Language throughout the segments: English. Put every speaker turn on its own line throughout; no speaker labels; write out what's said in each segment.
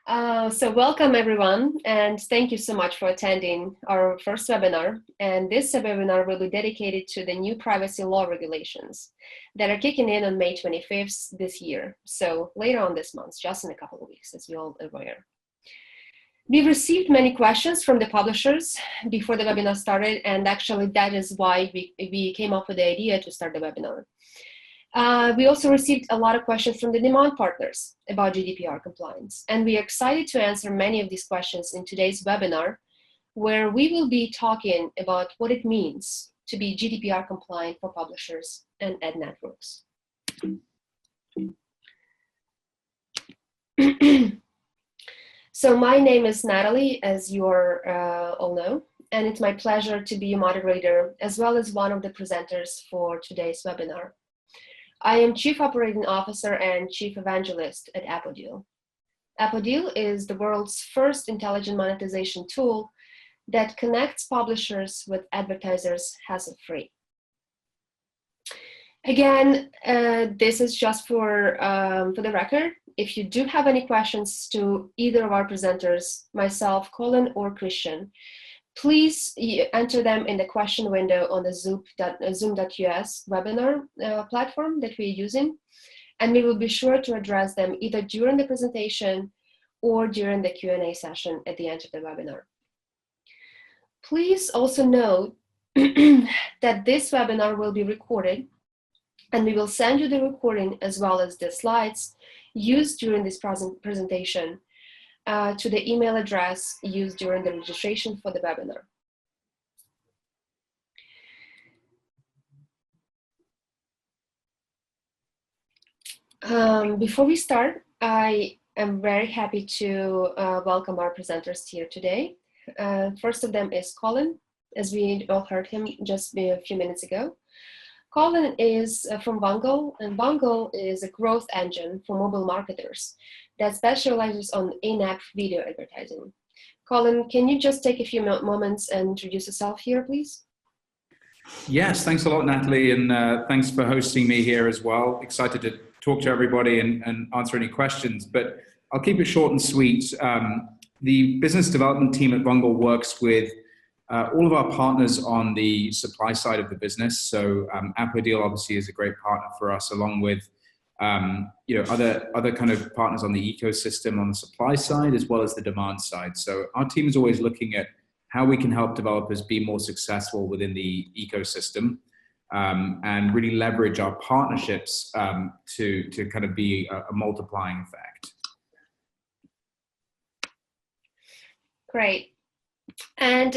So welcome everyone, and thank you so much for attending our first webinar. And this webinar will be dedicated to the new privacy law regulations that are kicking in on May 25th this year. So later on this month, just in a couple of weeks, as we all are aware. We received many questions from the publishers before the webinar started, and actually that is why we came up with the idea to start the webinar. We also received a lot of questions from the demand partners about GDPR compliance, and we are excited to answer many of these questions in today's webinar, where we will be talking about what it means to be GDPR compliant for publishers and ad networks. So my name is Natalie, as you all know, and it's my pleasure to be a moderator as well as one of the presenters for today's webinar. I am Chief Operating Officer and Chief Evangelist at Appodeal. Appodeal is the world's first intelligent monetization tool that connects publishers with advertisers hassle-free. Again, this is just for the record. If you do have any questions to either of our presenters, myself, Colin, or Christian, please enter them in the question window on the zoom.us webinar platform that we're using, and we will be sure to address them either during the presentation or during the Q&A session at the end of the webinar. Please also note that this webinar will be recorded, and we will send you the recording as well as the slides used during this presentation to the email address used during the registration for the webinar. Before we start, I am very happy to welcome our presenters here today. First of them is Colin, as we all heard him just a few minutes ago. Colin is from Vungle, and Vungle is a growth engine for mobile marketers that specializes on in-app video advertising. Colin, can you just take a few moments and introduce yourself here, please?
Yes, thanks a lot, Natalie, and thanks for hosting me here as well. Excited to talk to everybody and answer any questions, but I'll keep it short and sweet. The business development team at Vungle works with all of our partners on the supply side of the business. So Appodeal obviously is a great partner for us, along with other kind of partners on the ecosystem on the supply side as well as the demand side. So our team is always looking at how we can help developers be more successful within the ecosystem and really leverage our partnerships to kind of be a multiplying effect.
Great. And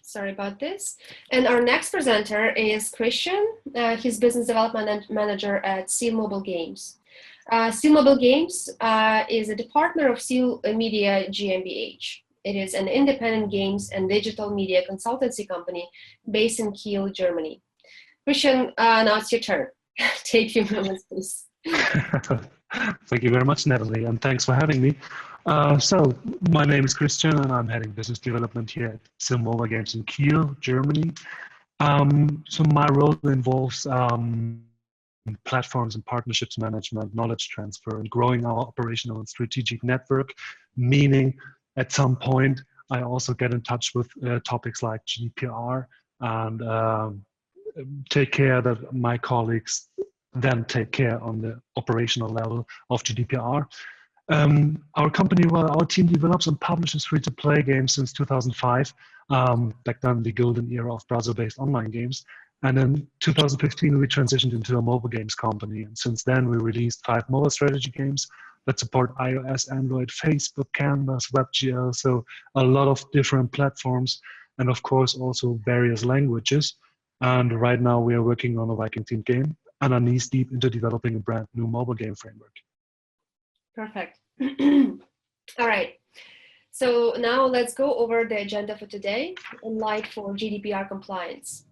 sorry about this. And our next presenter is Christian. He's business development manager at sealMobile Games. sealMobile Games is a partner of Seal Media GmbH. It is an independent games and digital media consultancy company based in Kiel, Germany. Christian, now it's your turn. Take a few moments, please.
Thank you very much, Natalie, and thanks for having me. So my name is Christian, and I'm heading business development here at sealMobile Games in Kiel, Germany. So my role involves platforms and partnerships management, knowledge transfer, and growing our operational and strategic network, meaning at some point I also get in touch with topics like GDPR and take care that my colleagues then take care on the operational level of GDPR. Our team develops and publishes free-to-play games since 2005, back then the golden era of browser-based online games. And in 2015, we transitioned into a mobile games company. And since then, we released 5 mobile strategy games that support iOS, Android, Facebook, Canvas, WebGL, so a lot of different platforms, and of course, also various languages. And right now, we are working on a Viking themed game and are knees deep into developing a brand new mobile game framework.
Perfect. All right. So now let's go over the agenda for today in light for GDPR compliance.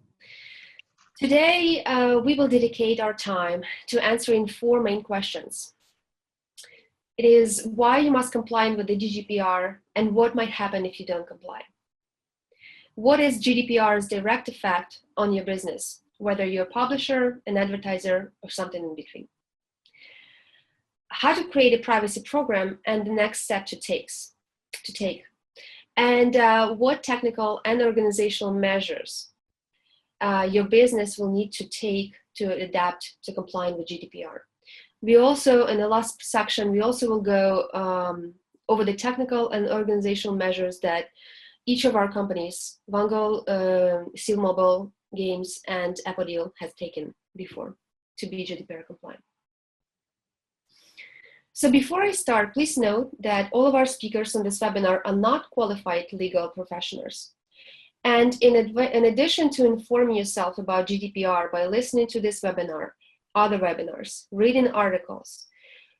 Today, we will dedicate our time to answering 4 main questions. It is why you must comply with the GDPR and what might happen if you don't comply. What is GDPR's direct effect on your business, whether you're a publisher, an advertiser, or something in between? how to create a privacy program and the next step to take, and what technical and organizational measures your business will need to take to adapt to complying with GDPR. We also, in the last section, we also will go over the technical and organizational measures that each of our companies, Vungle, sealMobile Games, and Appodeal, has taken before to be GDPR compliant. So before I start, please note that all of our speakers on this webinar are not qualified legal professionals. And in addition to informing yourself about GDPR by listening to this webinar, other webinars, reading articles,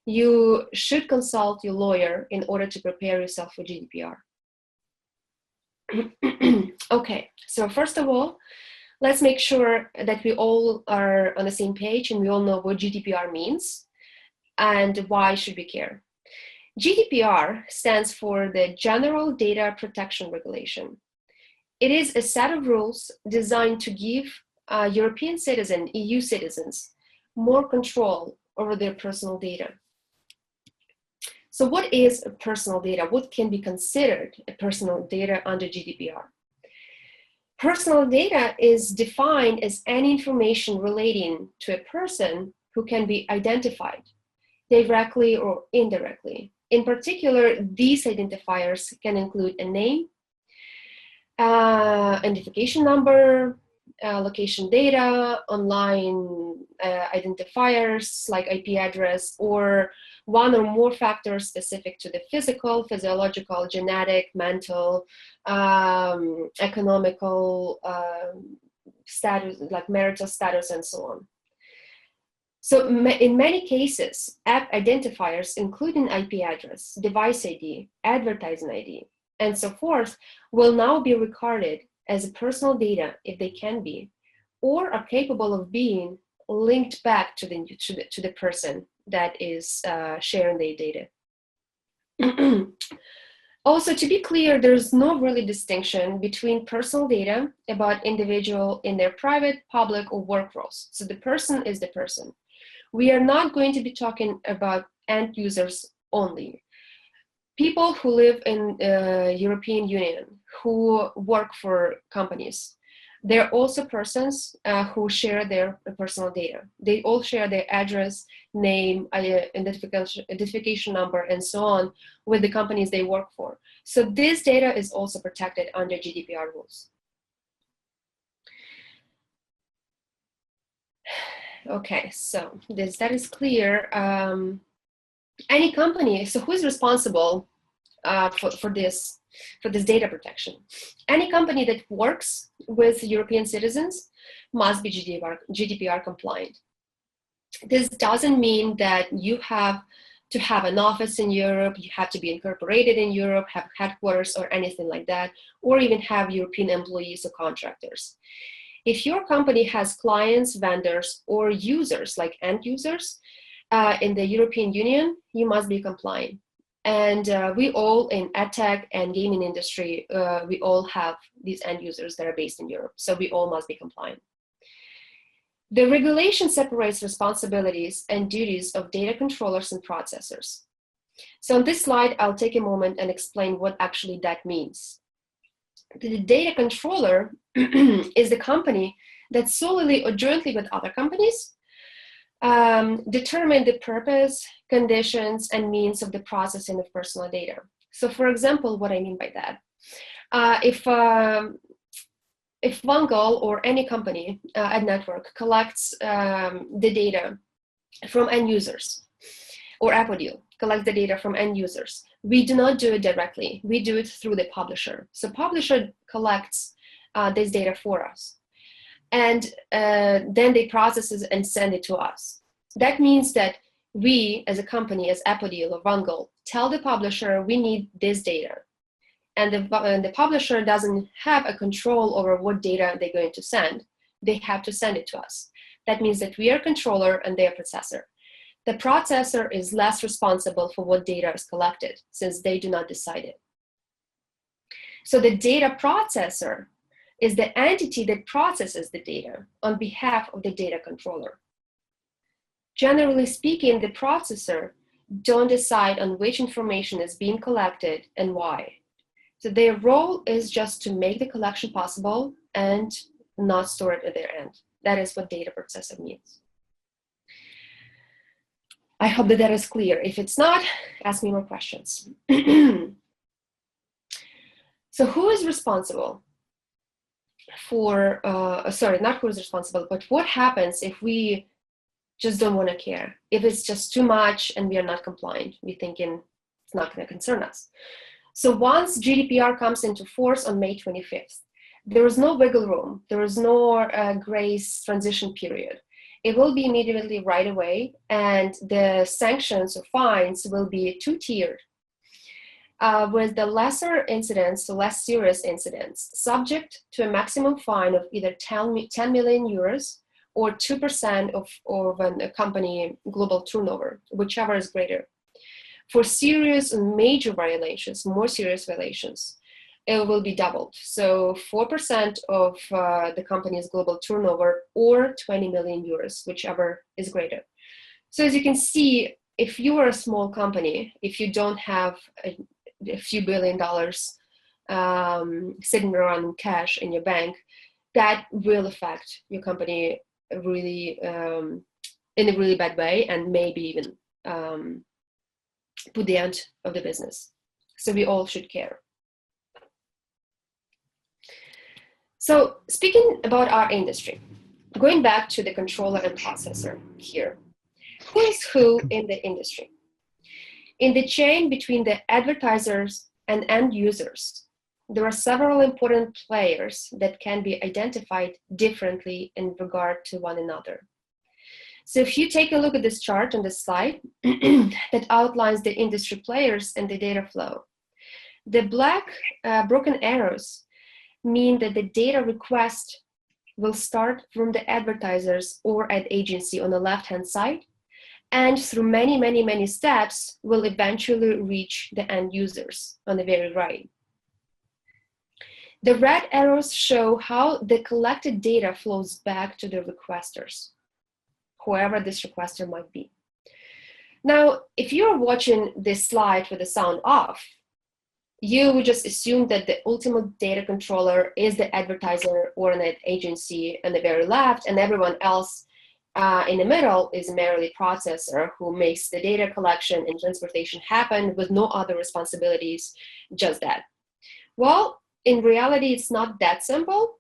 you should consult your lawyer in order to prepare yourself for GDPR. Okay, so first of all, let's make sure that we all are on the same page and we all know what GDPR means and why should we care. GDPR stands for the General Data Protection Regulation. It is a set of rules designed to give European citizens, EU citizens, more control over their personal data. So what is personal data? What can be considered a personal data under GDPR? Personal data is defined as any information relating to a person who can be identified directly or indirectly. In particular, these identifiers can include a name, identification number, location data, online identifiers like IP address, or one or more factors specific to the physical, physiological, genetic, mental, economical status, like marital status, and so on. So in many cases, app identifiers, including IP address, device ID, advertising ID, and so forth, will now be regarded as personal data if they can be, or are capable of being linked back to the person that is sharing their data. Also, to be clear, there's no really distinction between personal data about individual in their private, public, or work roles. So the person is the person. We are not going to be talking about end users only. People who live in the European Union, who work for companies, they're also persons who share their personal data. They all share their address, name, identification number, and so on with the companies they work for. So this data is also protected under GDPR rules. Okay, so that is clear. Any company, so who is responsible for this data protection? Any company that works with European citizens must be GDPR compliant. This doesn't mean that you have to have an office in Europe, you have to be incorporated in Europe, have headquarters or anything like that, or even have European employees or contractors. If your company has clients, vendors, or users, like end users, in the European Union, you must be compliant. And we all in edtech and gaming industry, we all have these end users that are based in Europe. So we all must be compliant. The regulation separates responsibilities and duties of data controllers and processors. So on this slide, I'll take a moment and explain what actually that means. The data controller is the company that solely or jointly with other companies determine the purpose, conditions, and means of the processing of personal data. So for example, what I mean by that, if Vungle or any company, ad network, collects the data from end users, or Appodeal collects the data from end users, we do not do it directly. We do it through the publisher. So publisher collects this data for us. And then they process it and send it to us. That means that we, as a company, as Appodeal or Vungle, tell the publisher we need this data. And the publisher doesn't have a control over what data they're going to send. They have to send it to us. That means that we are controller and they are processor. The processor is less responsible for what data is collected since they do not decide it. So the data processor is the entity that processes the data on behalf of the data controller. Generally speaking, the processor don't decide on which information is being collected and why. So their role is just to make the collection possible and not store it at their end. That is what data processor means. I hope that is clear. If it's not, ask me more questions. So who is responsible for, sorry, not who is responsible, but what happens if we just don't want to care? If it's just too much and we are not compliant, we're thinking it's not going to concern us. So once GDPR comes into force on May 25th, there is no wiggle room. There is no grace transition period. It will be immediately right away, and the sanctions or fines will be two-tiered. With the lesser incidents, the less serious incidents, subject to a maximum fine of either 10 million euros or 2% of a company global turnover, whichever is greater. For serious and major violations, more serious violations, it will be doubled. So 4% of the company's global turnover or 20 million euros, whichever is greater. So as you can see, if you are a small company, if you don't have a few $billion sitting around in cash in your bank, that will affect your company really in a really bad way, and maybe even put the end of the business. So we all should care. So speaking about our industry, going back to the controller and processor here, who is who in the industry? In the chain between the advertisers and end users, there are several important players that can be identified differently in regard to one another. So if you take a look at this chart on this slide that outlines the industry players and the data flow, the black broken arrows mean that the data request will start from the advertisers or ad agency on the left-hand side, and through many, many, many steps will eventually reach the end users on the very right. The red arrows show how the collected data flows back to the requesters, whoever this requester might be. Now, if you're watching this slide with the sound off, you would just assume that the ultimate data controller is the advertiser or an ad agency on the very left, and everyone else in the middle is merely processor who makes the data collection and transportation happen with no other responsibilities, just that. Well, in reality, it's not that simple,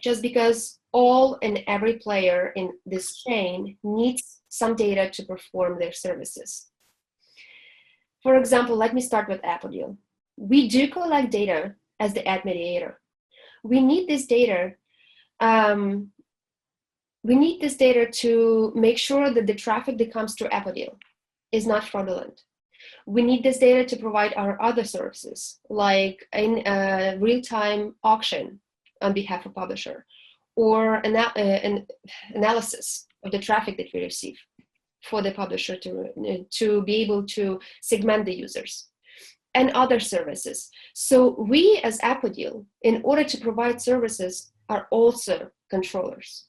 just because all and every player in this chain needs some data to perform their services. For example, let me start with Appodeal. We do collect data as the ad mediator. We need this data. We need this data to make sure that the traffic that comes through Appodeal is not fraudulent. We need this data to provide our other services, like in a real-time auction on behalf of publisher, or an analysis of the traffic that we receive for the publisher to be able to segment the users, and other services. So we as Appodeal, in order to provide services, are also controllers.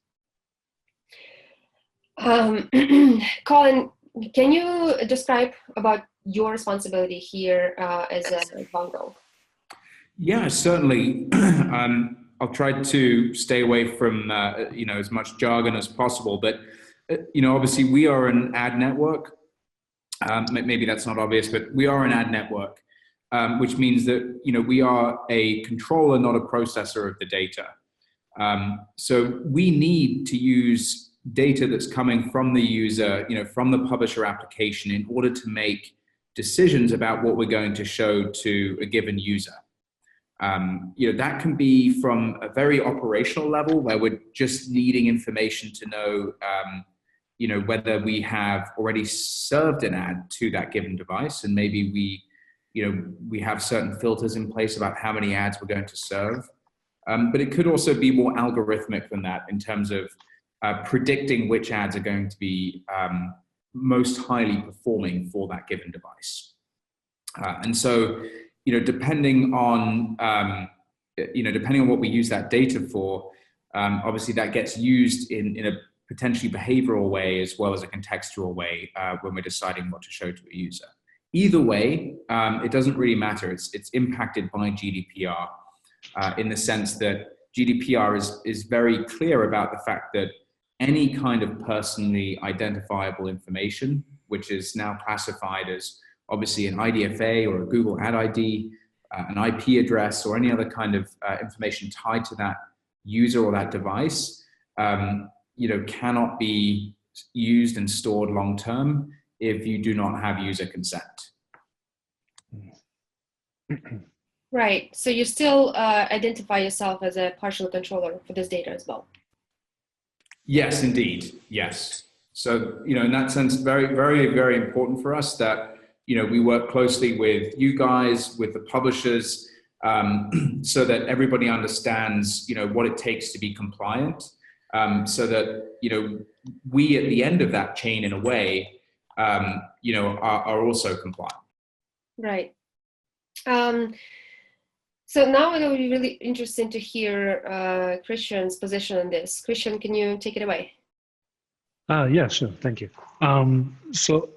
Colin, can you describe about your responsibility here as a Vungle?
Yeah, certainly. I'll try to stay away from as much jargon as possible, but obviously we are an ad network. Maybe that's not obvious, but we are an ad network, which means that we are a controller, not a processor of the data. So we need to use data that's coming from the user, from the publisher application, in order to make decisions about what we're going to show to a given user. That can be from a very operational level, where we're just needing information to know, whether we have already served an ad to that given device, and maybe we have certain filters in place about how many ads we're going to serve. But it could also be more algorithmic than that, in terms of predicting which ads are going to be most highly performing for that given device. And so, depending on what we use that data for, obviously that gets used in a potentially behavioral way as well as a contextual way when we're deciding what to show to a user. Either way, it doesn't really matter. It's impacted by GDPR in the sense that GDPR is very clear about the fact that any kind of personally identifiable information, which is now classified as obviously an IDFA or a Google Ad ID, an IP address, or any other kind of information tied to that user or that device, cannot be used and stored long term if you do not have user consent.
Right. So you still identify yourself as a partial controller for this data as well.
Yes, indeed. Yes. So, in that sense, very, very, very important for us that, we work closely with you guys, with the publishers, so that everybody understands, what it takes to be compliant, so that, we at the end of that chain in a way, are also compliant.
Right. So now it will be really interesting to hear Christian's position on this. Christian, can you take it away?
Yeah, sure. Thank you. So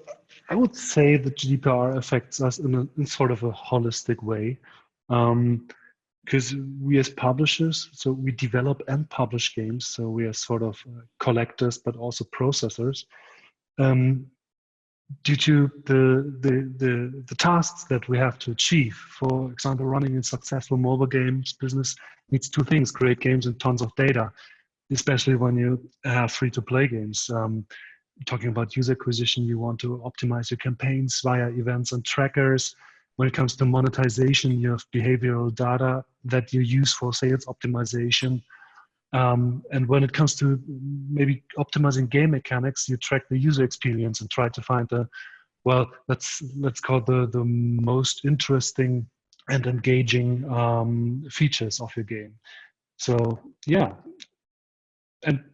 I would say that GDPR affects us in sort of a holistic way, because we as publishers, so we develop and publish games, so we are sort of collectors, but also processors. Due to the tasks that we have to achieve, for example, running a successful mobile games business needs two things: great games and tons of data, especially when you have free-to-play games. Talking about user acquisition, you want to optimize your campaigns via events and trackers. When it comes to monetization, you have behavioral data that you use for sales optimization. And when it comes to maybe optimizing game mechanics, you track the user experience and try to find let's call the most interesting and engaging features of your game. So yeah, and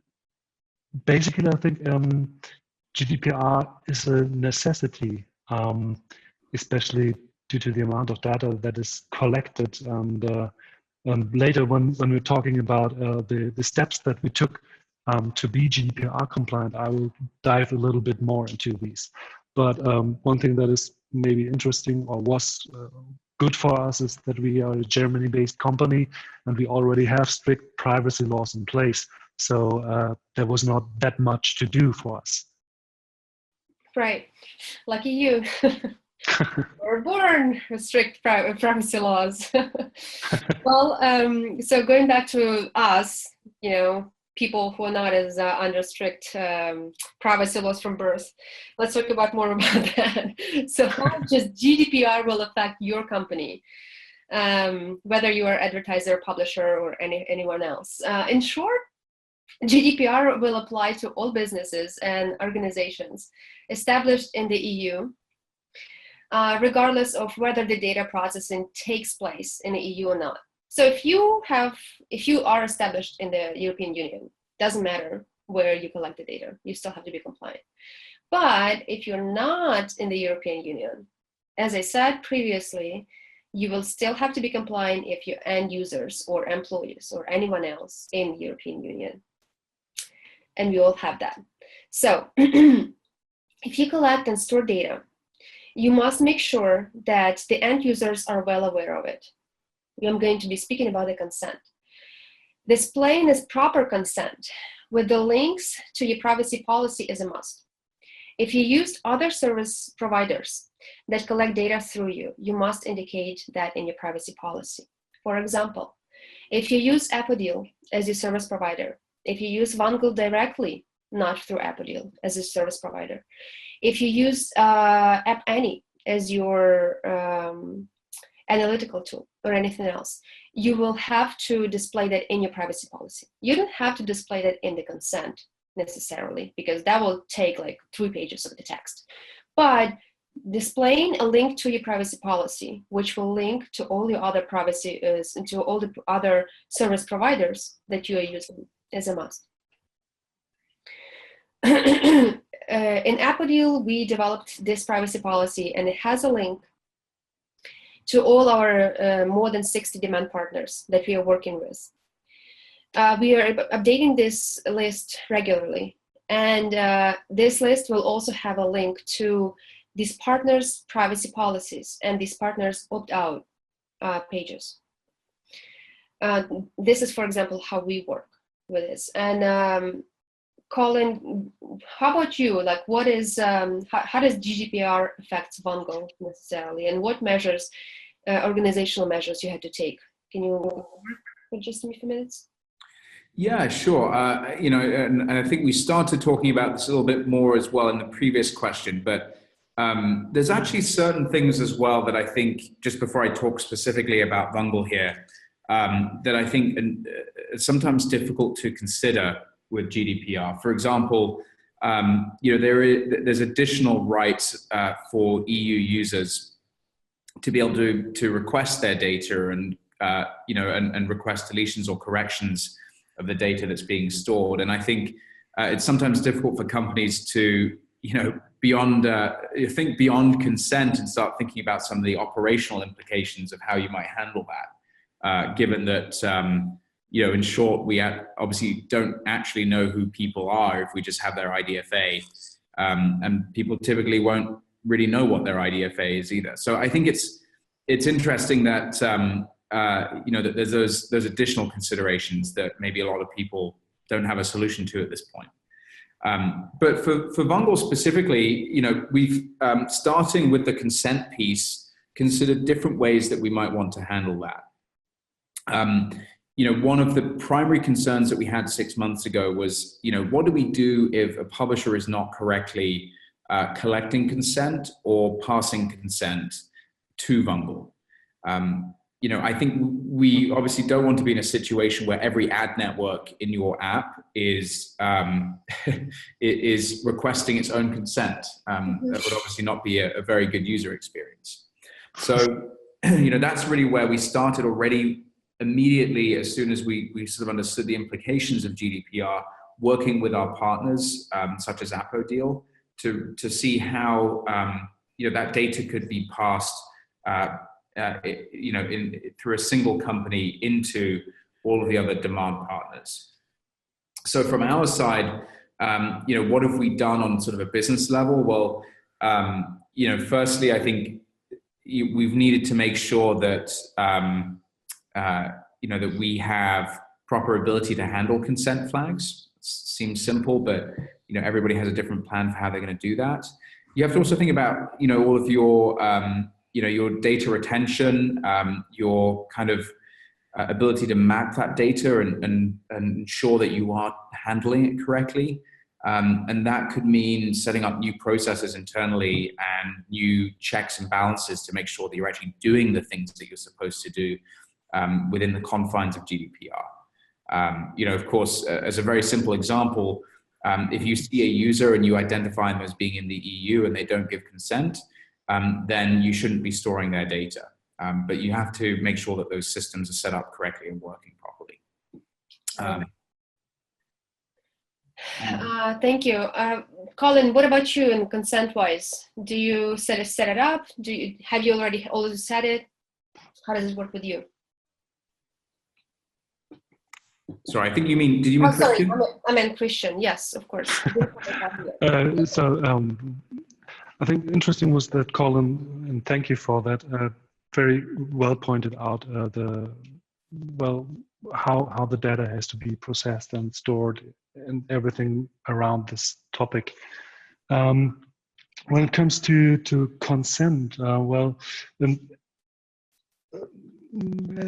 basically I think GDPR is a necessity, especially due to the amount of data that is collected. And later, when we're talking about the steps that we took to be GDPR compliant, I will dive a little bit more into these. But one thing that is maybe interesting or was good for us is that we are a Germany-based company and we already have strict privacy laws in place. So there was not that much to do for us.
Right. Lucky you. We're born with strict privacy laws. Well, so going back to us, people who are not as under strict privacy laws from birth, let's talk about more about that. So how just GDPR will affect your company, whether you are advertiser, publisher, or anyone else. In short, GDPR will apply to all businesses and organizations established in the EU, regardless of whether the data processing takes place in the EU or not. So if you are established in the European Union, doesn't matter where you collect the data, you still have to be compliant. But if you're not in the European Union, as I said previously, you will still have to be compliant if you're end users or employees or anyone else in the European Union. And we all have that. So if you collect and store data, you must make sure that the end users are well aware of it. I'm going to be speaking about the consent. Displaying this proper consent with the links to your privacy policy is a must. If you use other service providers that collect data through you, you must indicate that in your privacy policy. For example, if you use Appodeal as your service provider, if you use Vungle directly, not through Appodeal as a service provider, if you use App Annie as your analytical tool or anything else, you will have to display that in your privacy policy. You don't have to display that in the consent necessarily, because that will take like 3 pages of the text. But displaying a link to your privacy policy, which will link to all your other privacy, to all the other service providers that you are using, is a must. In Appodeal, we developed this privacy policy, and it has a link to all our more than 60 demand partners that we are working with. We are updating this list regularly, And this list will also have a link to these partners' privacy policies and these partners' opt-out pages. This is, for example, how we work with this. And Colin, how about you? Like, what is how does GDPR affect Vungle necessarily, and what measures, organizational measures, you had to take? Can you go over for just a few minutes?
Yeah, sure. You know, and I think we started talking about this a little bit more as well in the previous question, but there's actually certain things as well that I think, just before I talk specifically about Vungle here, that I think sometimes difficult to consider with GDPR. For example, you know, there's additional rights for EU users to be able to request their data and you know, and request deletions or corrections of the data that's being stored. And I think it's sometimes difficult for companies to, you know, think beyond consent and start thinking about some of the operational implications of how you might handle that, given that, you know, in short, we obviously don't actually know who people are if we just have their IDFA, and people typically won't really know what their IDFA is either. So I think it's interesting that, you know, that there's those additional considerations that maybe a lot of people don't have a solution to at this point. But for Vungle specifically, you know, we've, starting with the consent piece, considered different ways that we might want to handle that. You know, one of the primary concerns that we had 6 months ago was, you know, what do we do if a publisher is not correctly collecting consent or passing consent to Vungle? You know, I think we obviously don't want to be in a situation where every ad network in your app is is requesting its own consent. That would obviously not be a very good user experience. So, you know, that's really where we started already immediately as soon as we sort of understood the implications of GDPR, working with our partners, such as Appodeal, to see how you know, that data could be passed you know, through a single company into all of the other demand partners. So from our side, you know, what have we done on sort of a business level? Well, you know, firstly, I think we've needed to make sure that, you know, that we have proper ability to handle consent flags. It seems simple, but, you know, everybody has a different plan for how they're going to do that. You have to also think about, you know, all of your, you know, your data retention, your kind of ability to map that data and ensure that you are handling it correctly. And that could mean setting up new processes internally and new checks and balances to make sure that you're actually doing the things that you're supposed to do within the confines of GDPR. You know, of course, as a very simple example, if you see a user and you identify them as being in the EU and they don't give consent, then you shouldn't be storing their data. But you have to make sure that those systems are set up correctly and working properly.
Thank you. Colin, what about you in consent-wise? Do you set it up? Have you already set it? How does it work with you?
Sorry, I think you mean, did you mean Christian?
Sorry, I meant Christian, yes, of course.
I think interesting was that, Colin, and thank you for that, very well pointed out how the data has to be processed and stored and everything around this topic. When it comes to consent, well,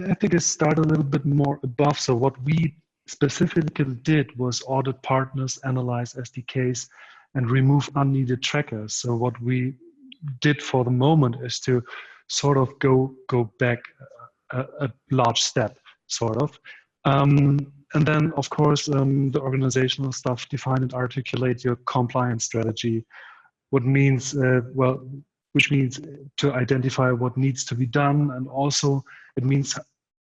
I think I start a little bit more above. So what we specifically did was audit partners, analyze SDKs, and remove unneeded trackers. So what we did for the moment is to sort of go back a large step, sort of. And then, of course, the organizational stuff, define and articulate your compliance strategy. What means, which means to identify what needs to be done, and also it means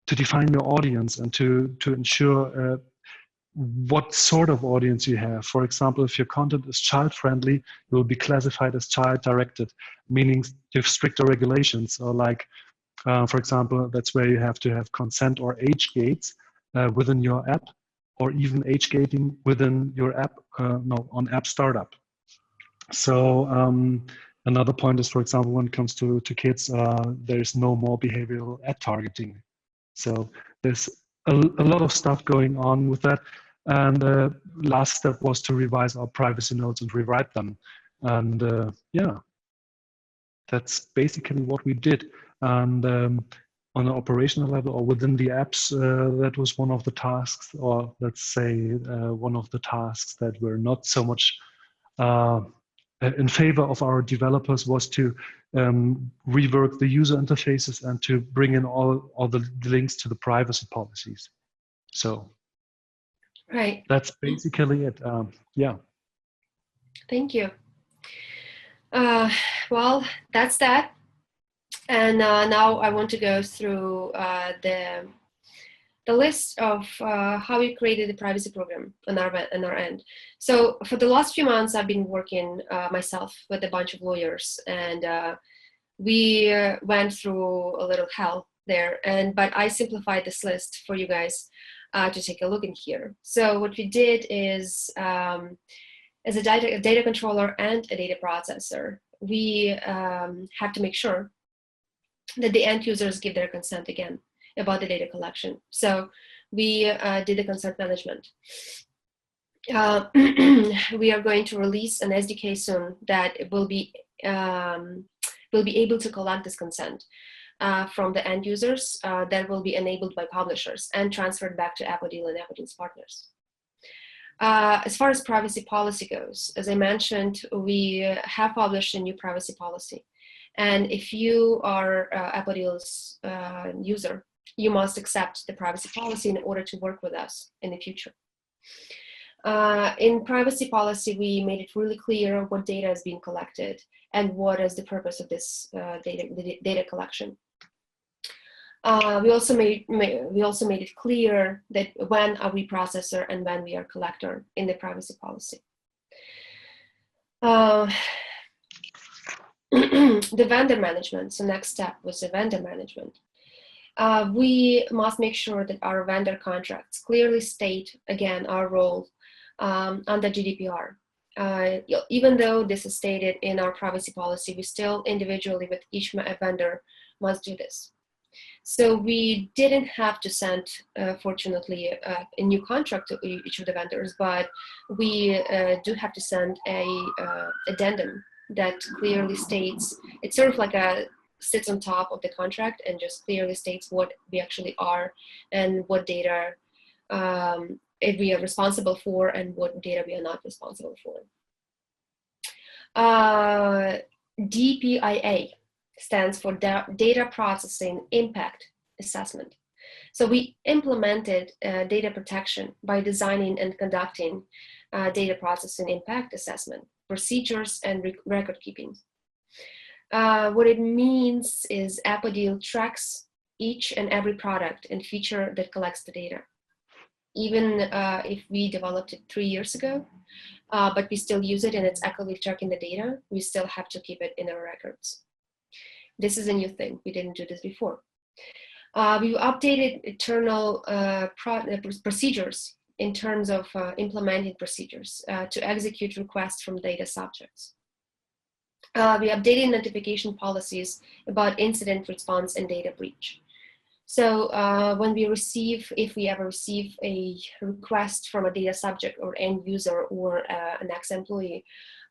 to define your audience and to ensure what sort of audience you have. For example, if your content is child-friendly, it will be classified as child-directed, meaning you have stricter regulations. Or like, for example, that's where you have to have consent or age gates within your app. or even age gating within your app, on app startup. So another point is, for example, when it comes to kids, there's no more behavioral ad targeting. So there's a lot of stuff going on with that. And last step was to revise our privacy notes and rewrite them. And yeah, that's basically what we did. And on an operational level or within the apps, that was one of the tasks, or let's say one of the tasks that were not so much in favor of our developers, was to rework the user interfaces and to bring in all the links to the privacy policies. So
Right.
that's basically it. Yeah.
Thank you. Well, that's that. And now I want to go through the list of how we created the privacy program on our end. So for the last few months, I've been working myself with a bunch of lawyers, and we went through a little hell there. But I simplified this list for you guys to take a look in here. So what we did is, as a data controller and a data processor, we have to make sure that the end users give their consent again about the data collection. So we did the consent management. We are going to release an SDK soon that will be able to collect this consent from the end users that will be enabled by publishers and transferred back to Appodeal and Appodeal's partners. As far as privacy policy goes, as I mentioned, we have published a new privacy policy. And if you are Appodeal's user, you must accept the privacy policy in order to work with us in the future. In privacy policy, we made it really clear what data is being collected and what is the purpose of this data collection. We also made it clear that when are we processor and when we are collector in the privacy policy. The vendor management. So next step was the vendor management. We must make sure that our vendor contracts clearly state, again, our role under GDPR. Even though this is stated in our privacy policy, we still individually with each vendor must do this. So we didn't have to send, fortunately, a new contract to each of the vendors, but we do have to send a addendum that clearly states, it's sort of like sits on top of the contract and just clearly states what we actually are and what data if we are responsible for and what data we are not responsible for. DPIA stands for Data Processing Impact Assessment. So we implemented data protection by designing and conducting data processing impact assessment, procedures, and record keeping. What it means is Appodeal tracks each and every product and feature that collects the data. Even if we developed it 3 years ago, but we still use it and it's actively tracking the data, we still have to keep it in our records. This is a new thing. We didn't do this before. We updated internal procedures in terms of implementing procedures to execute requests from data subjects. We updated notification policies about incident response and data breach. So when we receive, if we ever receive a request from a data subject or end user or an ex-employee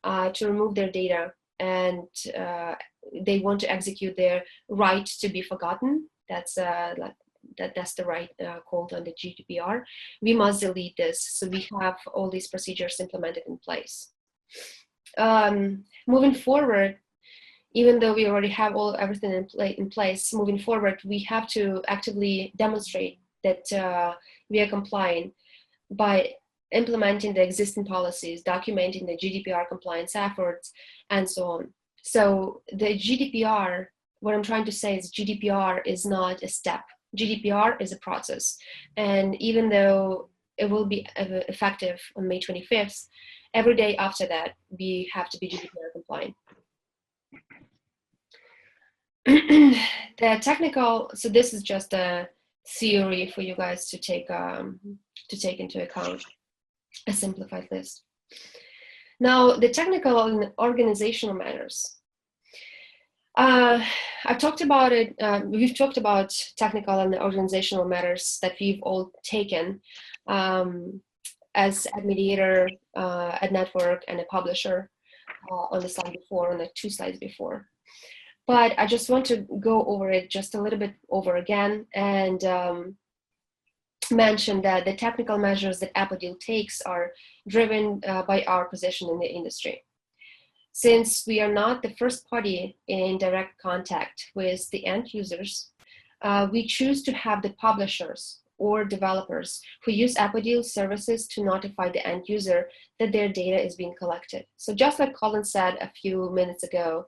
to remove their data, and they want to execute their right to be forgotten, that's the right called under GDPR, we must delete this. So we have all these procedures implemented in place. Moving forward, even though we already have everything in place, moving forward, we have to actively demonstrate that we are complying by implementing the existing policies, documenting the GDPR compliance efforts, and so on. So the GDPR, what I'm trying to say is GDPR is not a step. GDPR is a process. And even though it will be effective on May 25th, every day after that, we have to be GDPR compliant. The technical, so this is just a theory for you guys to take to take into account, a simplified list. Now, the technical and organizational matters. I talked about it. We've talked about technical and organizational matters that we've all taken as a mediator, a network, and a publisher on the slide before, on the 2 slides before. But I just want to go over it just a little bit over again and mention that the technical measures that Appodeal takes are driven by our position in the industry. Since we are not the first party in direct contact with the end users, we choose to have the publishers or developers who use Appodeal services to notify the end user that their data is being collected. So just like Colin said a few minutes ago,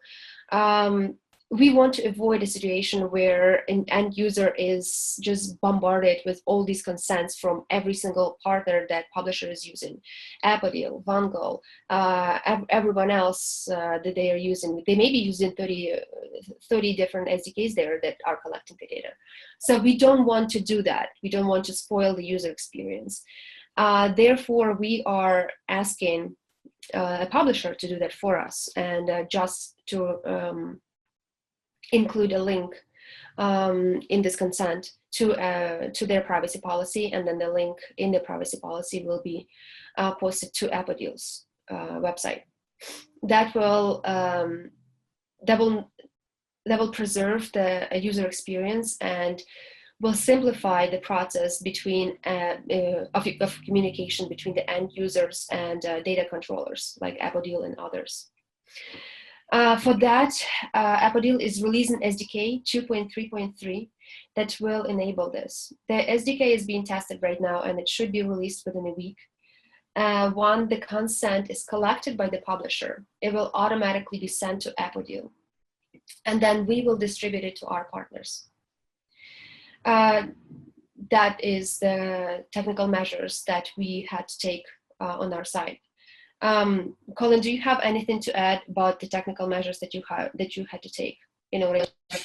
we want to avoid a situation where an end user is just bombarded with all these consents from every single partner that publisher is using. Appodeal, Vungle, everyone else that they are using. They may be using 30 different SDKs there that are collecting the data. So we don't want to do that. We don't want to spoil the user experience. Therefore, we are asking a publisher to do that for us, and just to include a link in this consent to their privacy policy, and then the link in the privacy policy will be posted to Appodeal's website. That will preserve the user experience and will simplify the process between of communication between the end users and data controllers like Appodeal and others. For that, Appodeal is releasing SDK 2.3.3 that will enable this. The SDK is being tested right now, and it should be released within a week. Once the consent is collected by the publisher, it will automatically be sent to Appodeal, and then we will distribute it to our partners. That is the technical measures that we had to take on our side. Colin, do you have anything to add about the technical measures that you had to take in order to?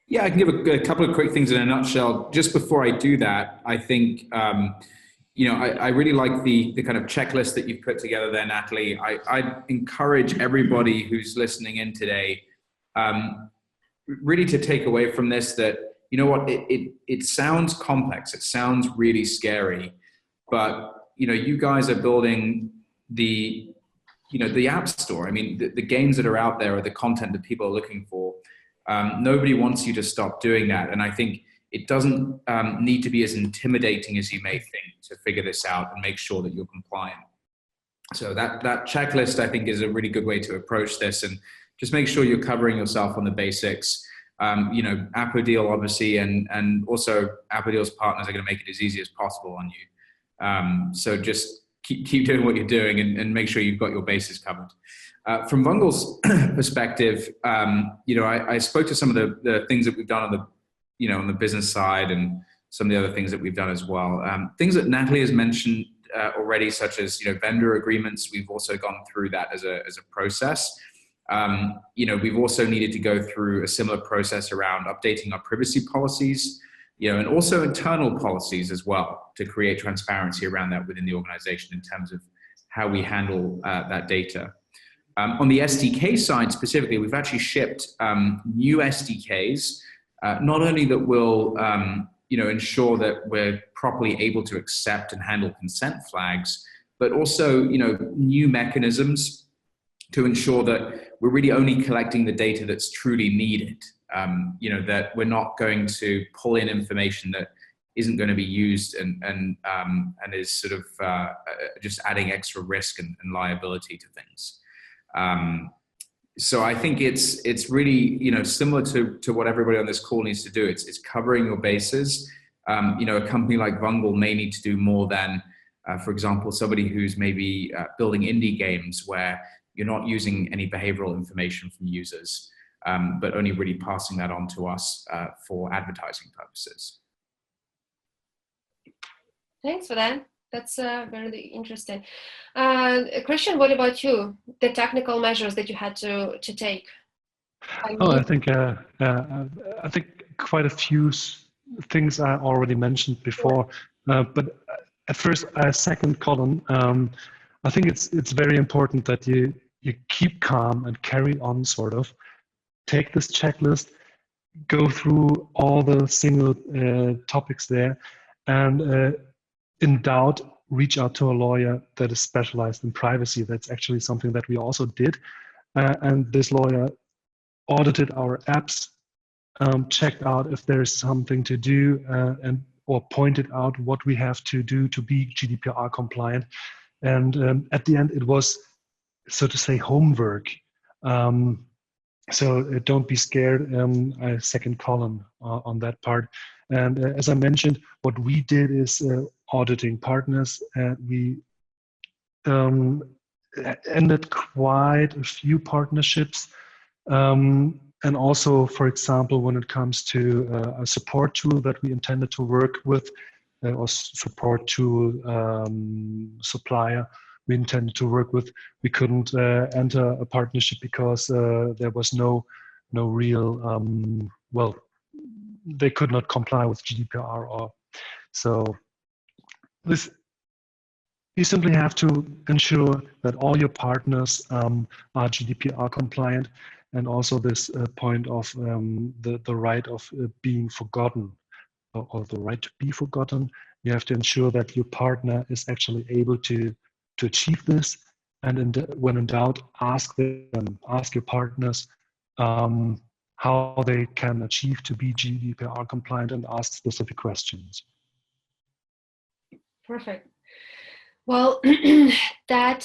Yeah, I can give a couple of quick things in a nutshell. Just before I do that, I think I really like the kind of checklist that you've put together there, Natalie. I encourage everybody who's listening in today really to take away from this that, you know what, it sounds complex, it sounds really scary, but you guys are building the app store. I mean, the games that are out there are the content that people are looking for. Nobody wants you to stop doing that. And I think it doesn't need to be as intimidating as you may think to figure this out and make sure that you're compliant. So that checklist, I think, is a really good way to approach this, and just make sure you're covering yourself on the basics. Appodeal, obviously, and also Appodeal's partners are going to make it as easy as possible on you. So just keep doing what you're doing and make sure you've got your bases covered. From Vungle's perspective, I spoke to some of the things that we've done on on the business side, and some of the other things that we've done as well. Things that Natalie has mentioned already, such as vendor agreements. We've also gone through that as a process. We've also needed to go through a similar process around updating our privacy policies, and also internal policies as well, to create transparency around that within the organization in terms of how we handle that data. On the SDK side specifically, we've actually shipped new SDKs, not only that will ensure that we're properly able to accept and handle consent flags, but also new mechanisms to ensure that we're really only collecting the data that's truly needed. That we're not going to pull in information that isn't going to be used and is sort of just adding extra risk and liability to things. So I think it's really similar to what everybody on this call needs to do. It's covering your bases. A company like Vungle may need to do more than, for example, somebody who's maybe building indie games where you're not using any behavioral information from users, but only really passing that on to us for advertising purposes.
Thanks for that. That's very interesting. Christian, what about you? The technical measures that you had to take?
I think quite a few things I already mentioned before, but at first, I second Colin. I think it's very important that you keep calm and carry on, sort of. Take this checklist, go through all the single topics there, and in doubt, reach out to a lawyer that is specialized in privacy. That's actually something that we also did. And this lawyer audited our apps, checked out if there is something to do, or pointed out what we have to do to be GDPR compliant. And at the end, it was, so to say, homework. So don't be scared. I second Colin on that part. And as I mentioned, what we did is auditing partners. We ended quite a few partnerships. And also, for example, when it comes to a support tool that we intended to work with, or support tool supplier we intended to work with, we couldn't enter a partnership because there was no real, well, they could not comply with GDPR. Or so this, you simply have to ensure that all your partners are GDPR compliant, and also this point of the right of being forgotten, or the right to be forgotten. You have to ensure that your partner is actually able to achieve this, and when in doubt, ask your partners how they can achieve to be GDPR compliant, and ask specific questions.
Perfect. Well, that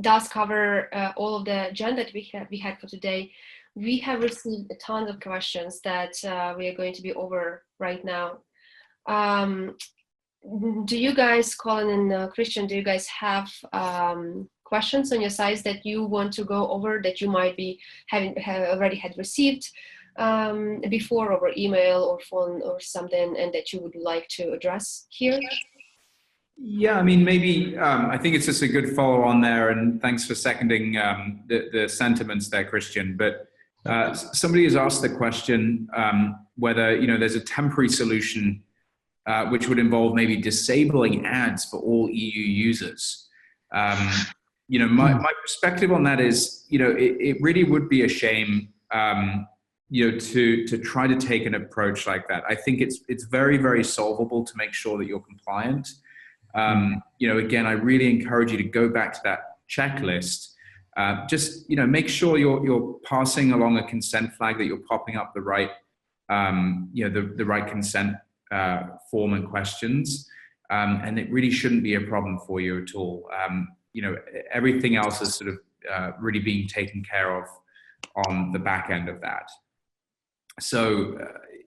does cover all of the agenda that we had for today. We have received a ton of questions that we are going to be over right now. Do you guys, Colin and Christian, do you guys have questions on your sides that you want to go over, that you might be already had received before over email or phone or something, and that you would like to address here?
Yeah, I mean, maybe I think it's just a good follow on there, and thanks for seconding the sentiments there, Christian. But somebody has asked the question whether there's a temporary solution which would involve maybe disabling ads for all EU users. My perspective on that is, it really would be a shame, to try to take an approach like that. I think it's very, very solvable to make sure that you're compliant. Again, I really encourage you to go back to that checklist. Just make sure you're passing along a consent flag, that you're popping up the right, the right consent form and questions, and it really shouldn't be a problem for you at all. Everything else is sort of really being taken care of on the back end of that. So,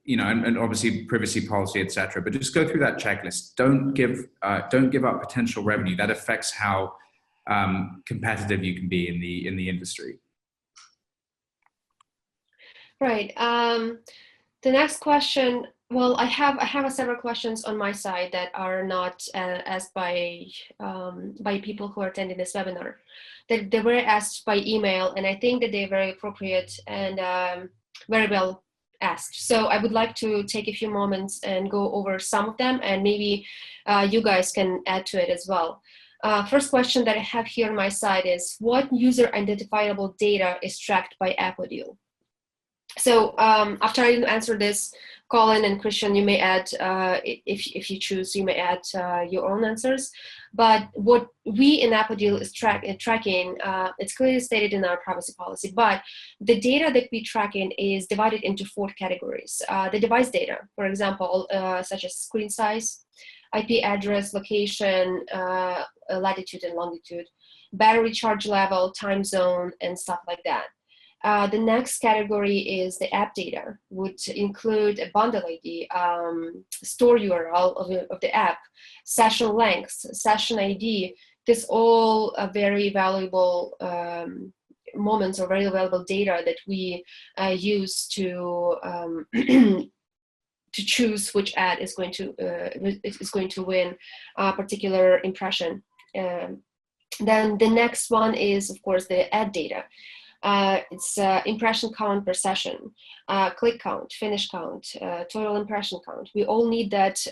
and obviously privacy policy, etc. But just go through that checklist. Don't give up potential revenue. That affects how competitive you can be in the industry.
Right. The next question. Well, I have several questions on my side that are not asked by people who are attending this webinar. They were asked by email, and I think that they're very appropriate and very well asked. So I would like to take a few moments and go over some of them, and maybe you guys can add to it as well. First question that I have here on my side is, what user identifiable data is tracked by Appodeal? So after I answer this, Colin and Christian, you may add, if you choose, you may add your own answers. But what we in Appodeal is tracking, it's clearly stated in our privacy policy, but the data that we're tracking is divided into 4 categories. The device data, for example, such as screen size, IP address, location, latitude and longitude, battery charge level, time zone, and stuff like that. The next category is the app data, which include a bundle ID, store URL of the app, session lengths, session ID. This all very valuable moments or very valuable data that we use to to choose which ad is going to win a particular impression. Then the next one is, of course, the ad data. It's impression count per session, click count, finish count, total impression count. We all need that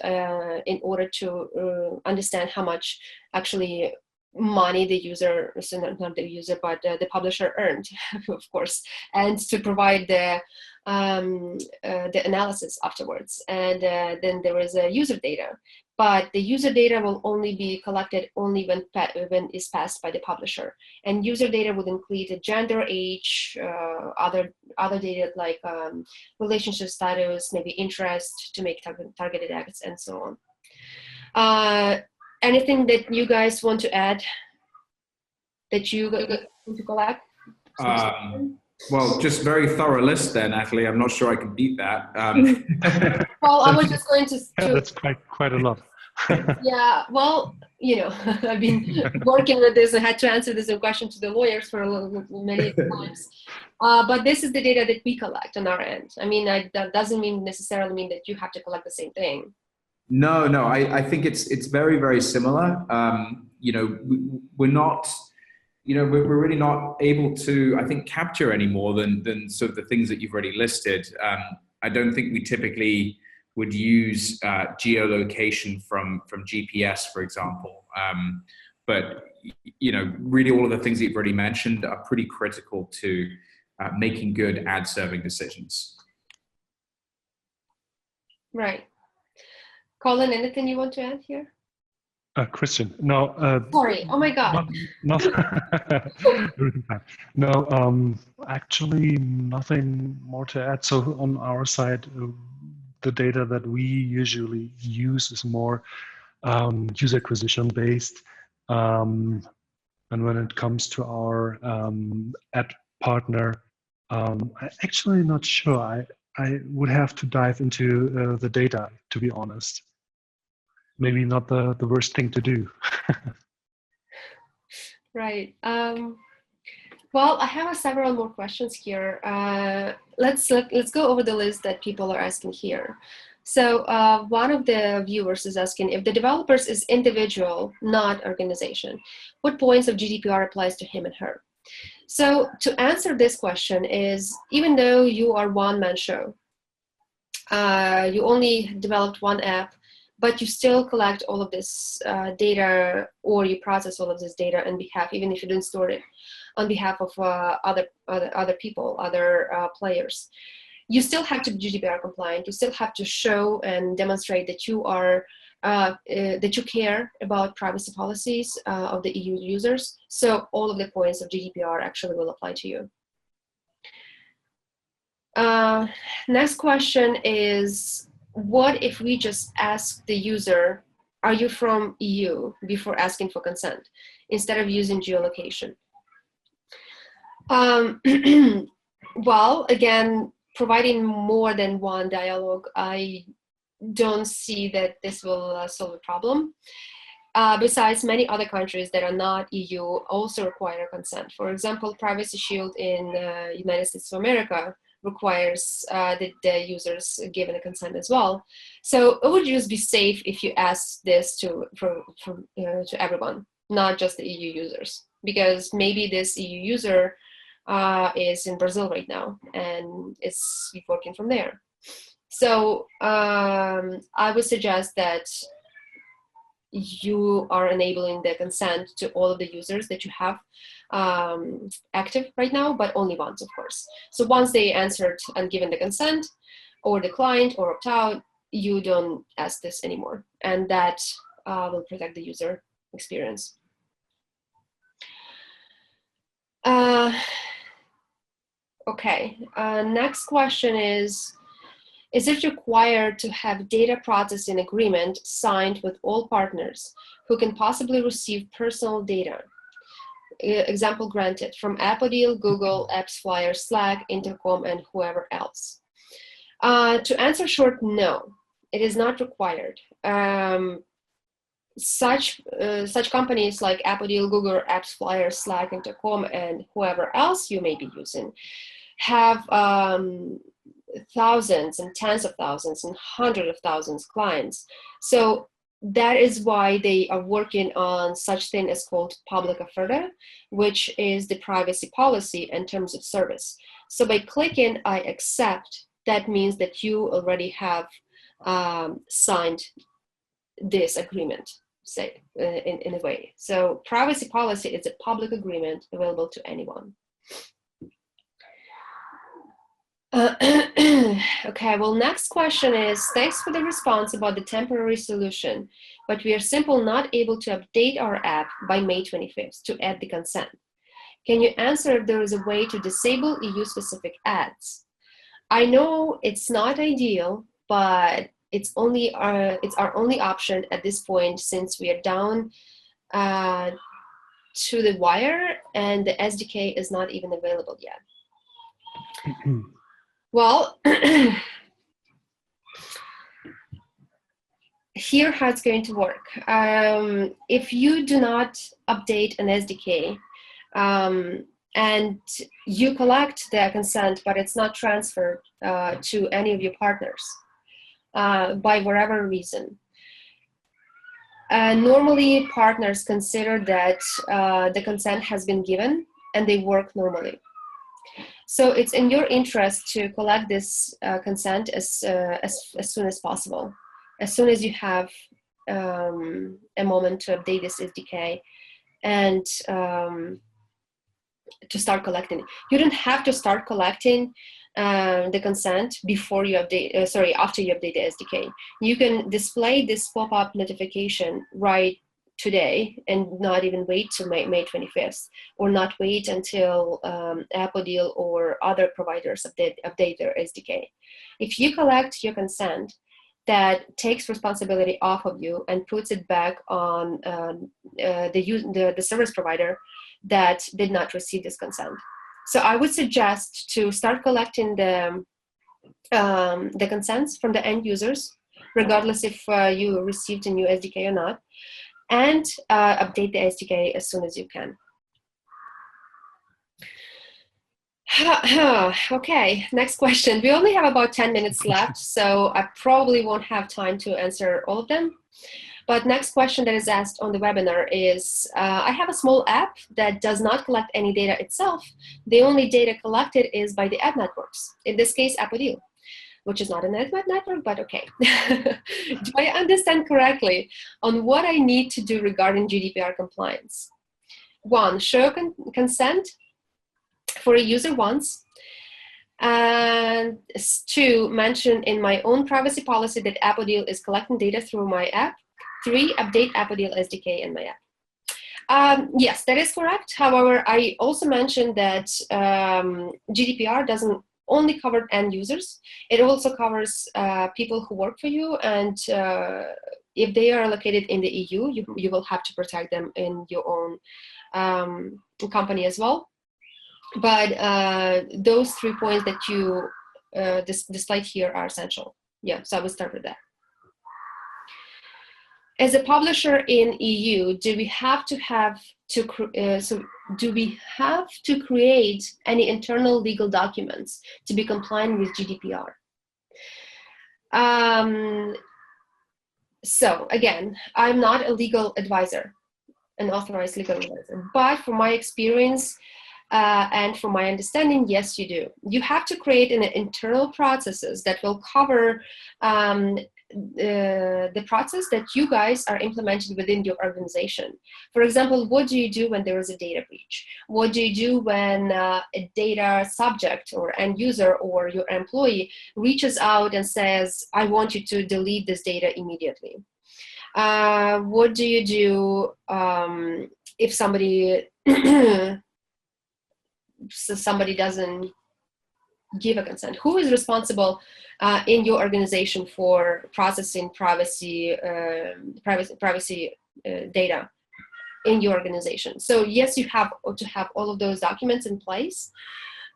in order to understand how much actually money the user, so not the user, but the publisher earned, of course, and to provide the analysis afterwards. And then there is a user data, but the user data will only be collected only when is passed by the publisher. And user data would include gender, age, other data like relationship status, maybe interest to make targeted ads, and so on. Anything that you guys want to add that you want to collect?
Well, just very thorough list there, Natalie. I'm not sure I can beat that.
Well, I was just going to
that's quite a lot.
Yeah, well, you know, I've been working with this. I had to answer this question to the lawyers for many times. But this is the data that we collect on our end. I mean, that doesn't necessarily mean that you have to collect the same thing.
No, I think it's very, very similar. You know, we're not, you know, we're really not able to, I think, capture any more than sort of the things that you've already listed. I don't think we typically would use geolocation from GPS, for example. But, you know, really all of the things that you've already mentioned are pretty critical to making good ad serving decisions.
Right. Colin, anything you want to add here?
Christian, no.
Sorry. Oh my God.
No, actually, nothing more to add. So on our side, the data that we usually use is more user acquisition based. And when it comes to our ad partner, I'm actually not sure. I would have to dive into the data, to be honest. Maybe not the worst thing to do.
Right. Well, I have several more questions here. Let's go over the list that people are asking here. So one of the viewers is asking, if the developers is individual, not organization, what points of GDPR applies to him and her? So to answer this question is, even though you are one-man show, you only developed one app, but you still collect all of this data, or you process all of this data on behalf, even if you didn't store it, on behalf of other people, other players. You still have to be GDPR compliant. You still have to show and demonstrate that you are that you care about privacy policies of the EU users. So all of the points of GDPR actually will apply to you. Next question is, what if we just ask the user, are you from EU, before asking for consent, instead of using geolocation? Well, again, providing more than one dialogue, I don't see that this will solve the problem. Besides, many other countries that are not EU also require consent. For example, Privacy Shield in United States of America requires that the users given a consent as well. So it would just be safe if you ask this to everyone, not just the EU users, because maybe this EU user is in Brazil right now and is working from there. So I would suggest that you are enabling the consent to all of the users that you have active right now, but only once, of course. So once they answered and given the consent or declined or opt out, you don't ask this anymore. And that will protect the user experience. Okay, next question is it required to have data processing agreement signed with all partners who can possibly receive personal data? Example granted from Appodeal, Google, AppsFlyer, Slack, Intercom, and whoever else. To answer short, no, it is not required. Such companies like Appodeal, Google, AppsFlyer, Slack, Intercom, and whoever else you may be using have thousands and tens of thousands and hundreds of thousands clients. So that is why they are working on such thing as called public Appodeal, which is the privacy policy and terms of service. So by clicking I accept, that means that you already have signed this agreement, say, in a way. So privacy policy is a public agreement available to anyone. Okay, well, next question is, thanks for the response about the temporary solution, but we are simply not able to update our app by May 25th to add the consent. Can you answer if there is a way to disable EU-specific ads? I know it's not ideal, but it's our only option at this point, since we are down to the wire and the SDK is not even available yet. Well, here how it's going to work. If you do not update an SDK and you collect the consent, but it's not transferred to any of your partners by whatever reason, normally partners consider that the consent has been given and they work normally. So it's in your interest to collect this consent as soon as possible, as soon as you have a moment to update this SDK and to start collecting. You don't have to start collecting the consent before you update, after you update the SDK. You can display this pop-up notification right today and not even wait till May 25th, or not wait until Appodeal or other providers update their SDK. If you collect your consent, that takes responsibility off of you and puts it back on the service provider that did not receive this consent. So I would suggest to start collecting the consents from the end users, regardless if you received a new SDK or not, and update the SDK as soon as you can. Okay, next question. We only have about 10 minutes left, so I probably won't have time to answer all of them. But next question that is asked on the webinar is, I have a small app that does not collect any data itself. The only data collected is by the ad networks, in this case, Appodeal, which is not an ad network, but okay. Do I understand correctly on what I need to do regarding GDPR compliance? 1, show consent for a user once. And 2, mention in my own privacy policy that Appodeal is collecting data through my app. 3, update Appodeal SDK in my app. Yes, that is correct. However, I also mentioned that GDPR doesn't only cover end users. It also covers people who work for you, and if they are located in the EU, you will have to protect them in your own company as well. But those 3 points that you displayed here are essential. Yeah, so I will start with that. As a publisher in EU, do we have to create any internal legal documents to be compliant with GDPR? So again, I'm not a legal advisor, an authorized legal advisor, but from my experience and from my understanding, yes, you do. You have to create an internal processes that will cover the process that you guys are implementing within your organization. For example, what do you do when there is a data breach? What do you do when a data subject or end user or your employee reaches out and says, I want you to delete this data immediately? What do you do if somebody doesn't give a consent? Who is responsible in your organization for processing privacy data in your organization? So yes, you have to have all of those documents in place.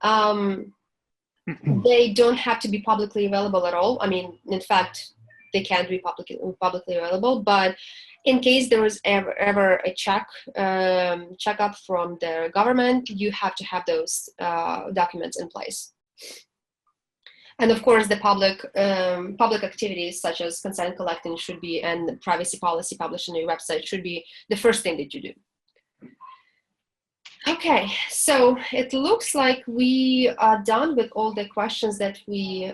They don't have to be publicly available at all. I mean, in fact, they can't be publicly available, but in case there is ever a checkup from the government, you have to have those documents in place. And of course, the public activities such as consent collecting should be, and privacy policy published on your website should be the first thing that you do. Okay, so it looks like we are done with all the questions that we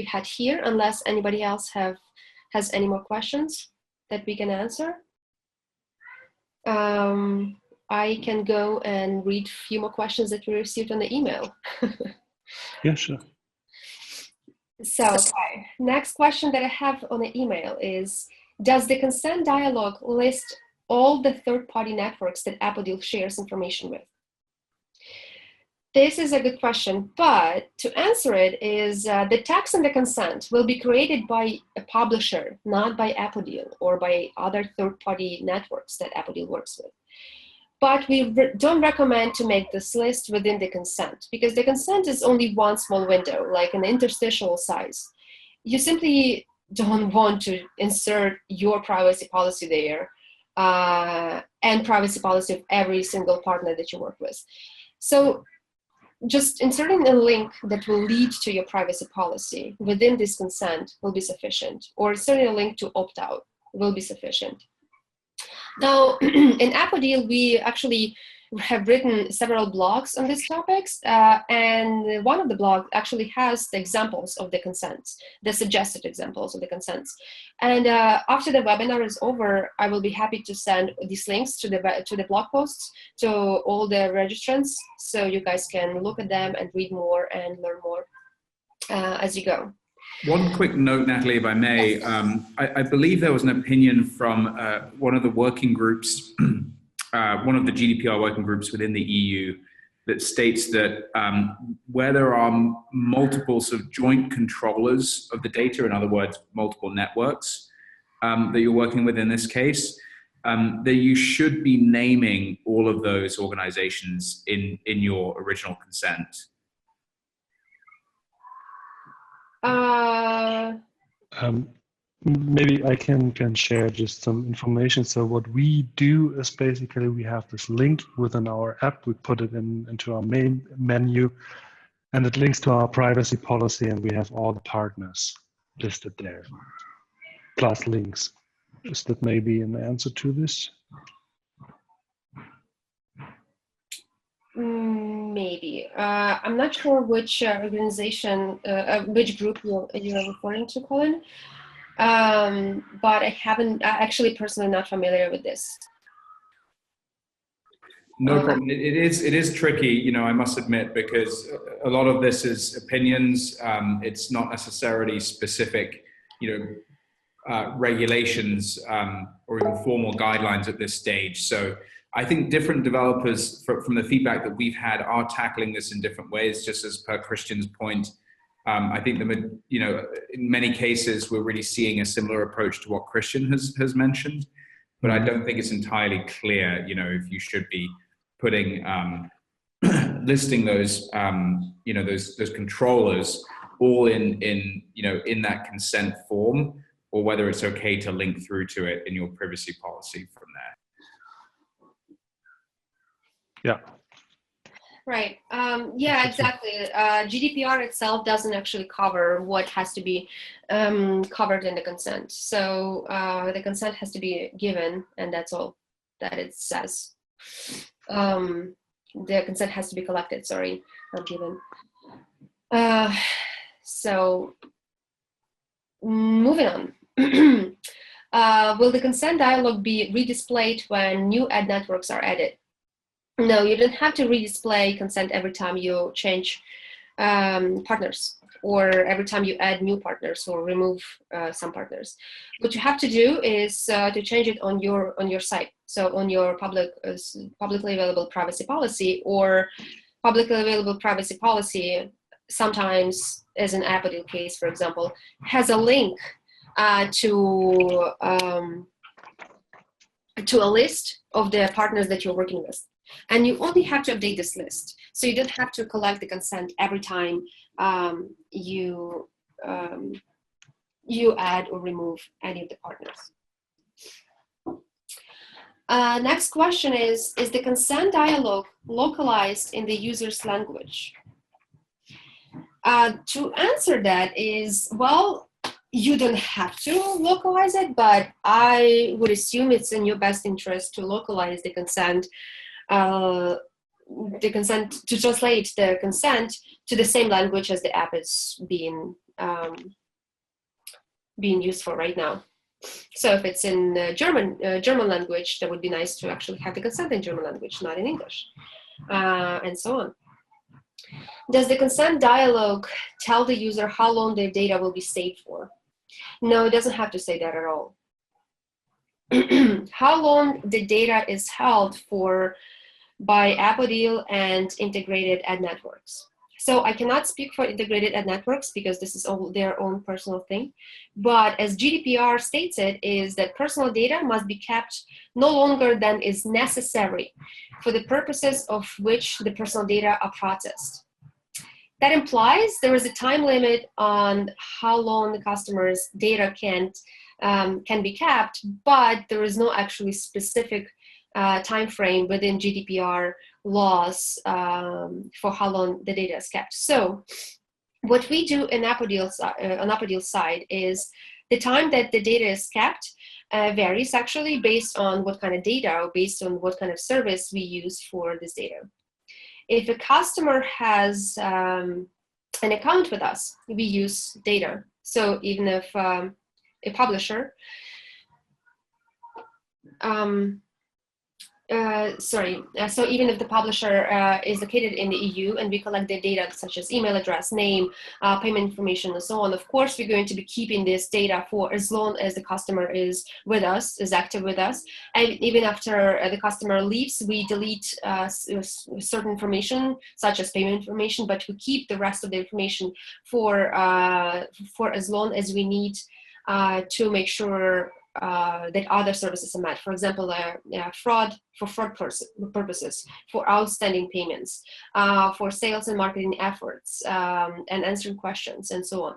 had here, unless anybody else has any more questions that we can answer. I can go and read a few more questions that we received on the email.
Yeah, sure.
So, okay. Next question that I have on the email is, does the consent dialog list all the third-party networks that Appodeal shares information with? This is a good question, but to answer it is the text and the consent will be created by a publisher, not by Appodeal or by other third-party networks that Appodeal works with. But we don't recommend to make this list within the consent, because the consent is only one small window, like an interstitial size. You simply don't want to insert your privacy policy there and privacy policy of every single partner that you work with. So just inserting a link that will lead to your privacy policy within this consent will be sufficient, or inserting a link to opt out will be sufficient. Now, in Appodeal, we actually have written several blogs on these topics, and one of the blogs actually has the examples of the consents, the suggested examples of the consents. And after the webinar is over, I will be happy to send these links to the blog posts to all the registrants, so you guys can look at them and read more and learn more as you go.
One quick note, Natalie, if I may. I believe there was an opinion from one of the working groups, one of the GDPR working groups within the EU, that states that where there are multiple sort of joint controllers of the data, in other words, multiple networks that you're working with in this case, that you should be naming all of those organizations in your original consent.
Maybe I can share just some information. So what we do is basically we have this link within our app. We put it into our main menu, and it links to our privacy policy, and we have all the partners listed there, plus links. Is that maybe an answer to this?
Maybe. I'm not sure which organization, which group you're referring to, Colin. But I haven't, actually personally not familiar with this.
No problem. It is tricky, you know, I must admit, because a lot of this is opinions. It's not necessarily specific, you know, regulations or even formal guidelines at this stage. So I think different developers, from the feedback that we've had, are tackling this in different ways. Just as per Christian's point, I think you know, in many cases we're really seeing a similar approach to what Christian has mentioned, but I don't think it's entirely clear, you know, if you should be putting listing those you know, those controllers all in you know, in that consent form, or whether it's okay to link through to it in your privacy policy from there.
Yeah.
Right. Yeah, exactly. GDPR itself doesn't actually cover what has to be covered in the consent. So the consent has to be given, and that's all that it says. The consent has to be collected, sorry, not given. So moving on. Will the consent dialog be redisplayed when new ad networks are added? No, you don't have to redisplay consent every time you change partners, or every time you add new partners or remove some partners. What you have to do is to change it on your site. So on your publicly available privacy policy, or publicly available privacy policy, sometimes, as an Appodeal case, for example, has a link to a list of the partners that you're working with. And you only have to update this list. So you don't have to collect the consent every time you add or remove any of the partners. Next question is the consent dialog localized in the user's language? To answer that is, well, you don't have to localize it, but I would assume it's in your best interest to localize the consent, to translate the consent to the same language as the app is being used for right now. So if it's in German language, that would be nice to actually have the consent in German language, not in English, and so on. Does the consent dialog tell the user how long their data will be saved for? No, it doesn't have to say that at all. How long the data is held for by Appodeal and integrated ad networks. So I cannot speak for integrated ad networks because this is all their own personal thing. But as GDPR states it, is that personal data must be kept no longer than is necessary for the purposes of which the personal data are processed. That implies there is a time limit on how long the customer's data can be kept, but there is no actually specific time frame within GDPR laws for how long the data is kept. So what we do in Appodeal, on Appodeal's side is the time that the data is kept varies actually based on what kind of data or based on what kind of service we use for this data. If a customer has an account with us, we use data. So even if a publisher, so even if the publisher is located in the EU and we collect their data such as email address, name, payment information, and so on, of course, we're going to be keeping this data for as long as the customer is with us, is active with us. And even after the customer leaves, we delete certain information, such as payment information, but we keep the rest of the information for as long as we need to make sure that other services are met. For example, fraud purposes, for outstanding payments, for sales and marketing efforts, and answering questions, and so on.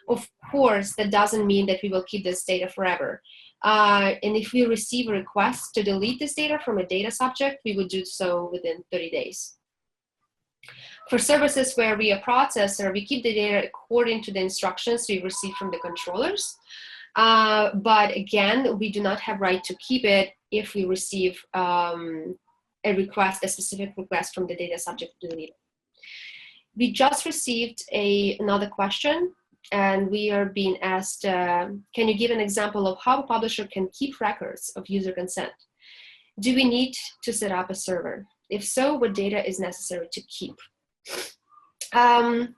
Of course, that doesn't mean that we will keep this data forever. And if we receive a request to delete this data from a data subject, we would do so within 30 days. For services where we are processor, we keep the data according to the instructions we receive from the controllers. But again, we do not have right to keep it if we receive a specific request from the data subject to delete it. We just received another question, and we are being asked, can you give an example of how a publisher can keep records of user consent? Do we need to set up a server? If so, what data is necessary to keep? I'm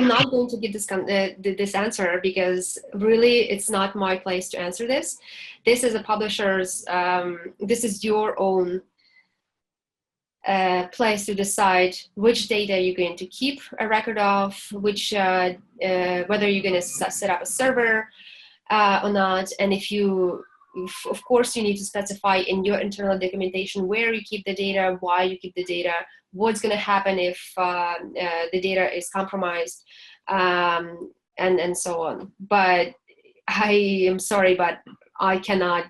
not going to give this answer because really it's not my place to answer this. This is a publisher's, this is your own place to decide which data you're going to keep a record of, which whether you're going to set up a server or not. And of course, you need to specify in your internal documentation where you keep the data, why you keep the data, what's going to happen if the data is compromised, and so on. But I am sorry, but I cannot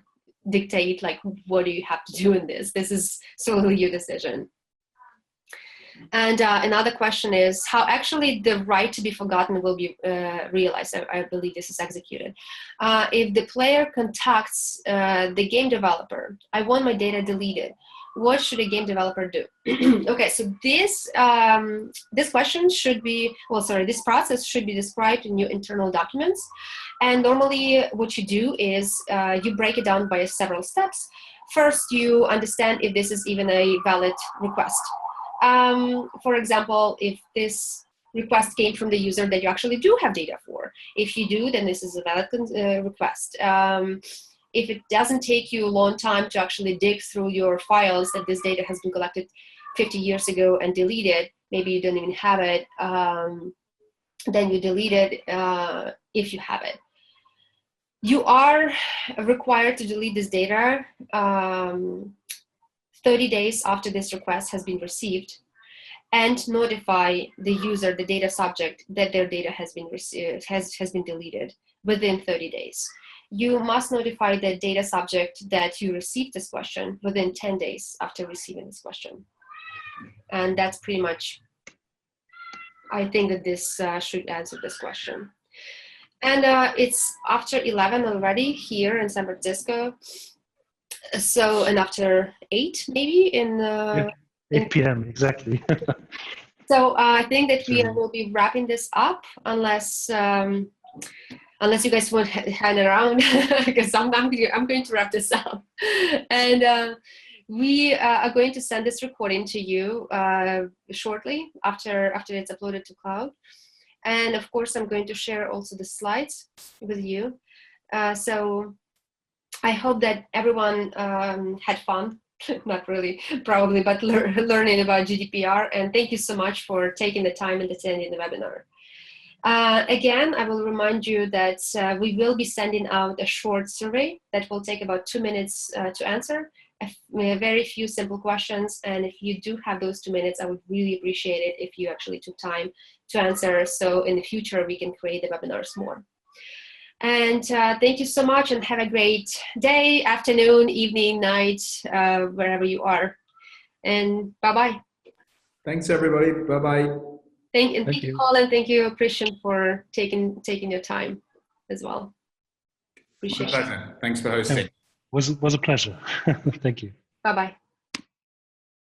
dictate like what do you have to do in this. This is solely your decision. And another question is how actually the right to be forgotten will be realized. I believe this is executed. If the player contacts the game developer, I want my data deleted. What should a game developer do? Okay, so this question should be, this process should be described in your internal documents. And normally what you do is you break it down by several steps. First, you understand if this is even a valid request. For example, if this request came from the user that you actually do have data for. If you do, then this is a valid request. If it doesn't take you a long time to actually dig through your files that this data has been collected 50 years ago and deleted, maybe you don't even have it, then you delete it if you have it. You are required to delete this data 30 days after this request has been received, and notify the user, the data subject, that their data has been deleted within 30 days. You must notify the data subject that you received this question within 10 days after receiving this question. And that's pretty much I think that this should answer this question. And it's after 11 already here in San Francisco. So, and after 8 maybe in...
Yeah, 8 p.m. exactly.
So I think that we will be wrapping this up unless unless you guys want to hang around, because I'm going to wrap this up. And we are going to send this recording to you shortly after it's uploaded to cloud. And of course, I'm going to share also the slides with you. So I hope that everyone had fun. Not really, probably, but learning about GDPR. And thank you so much for taking the time and attending the webinar. Again, I will remind you that we will be sending out a short survey that will take about 2 minutes to answer. Very few simple questions. And if you do have those 2 minutes, I would really appreciate it if you actually took time to answer. So in the future, we can create the webinars more. And thank you so much, and have a great day, afternoon, evening, night, wherever you are. And bye-bye.
Thanks, everybody. Bye-bye.
Thank you, Colin. Thank you, Christian, for taking your time as well. Appreciate it.
My pleasure. Thanks for hosting.
Was a pleasure. Thank you.
Bye-bye.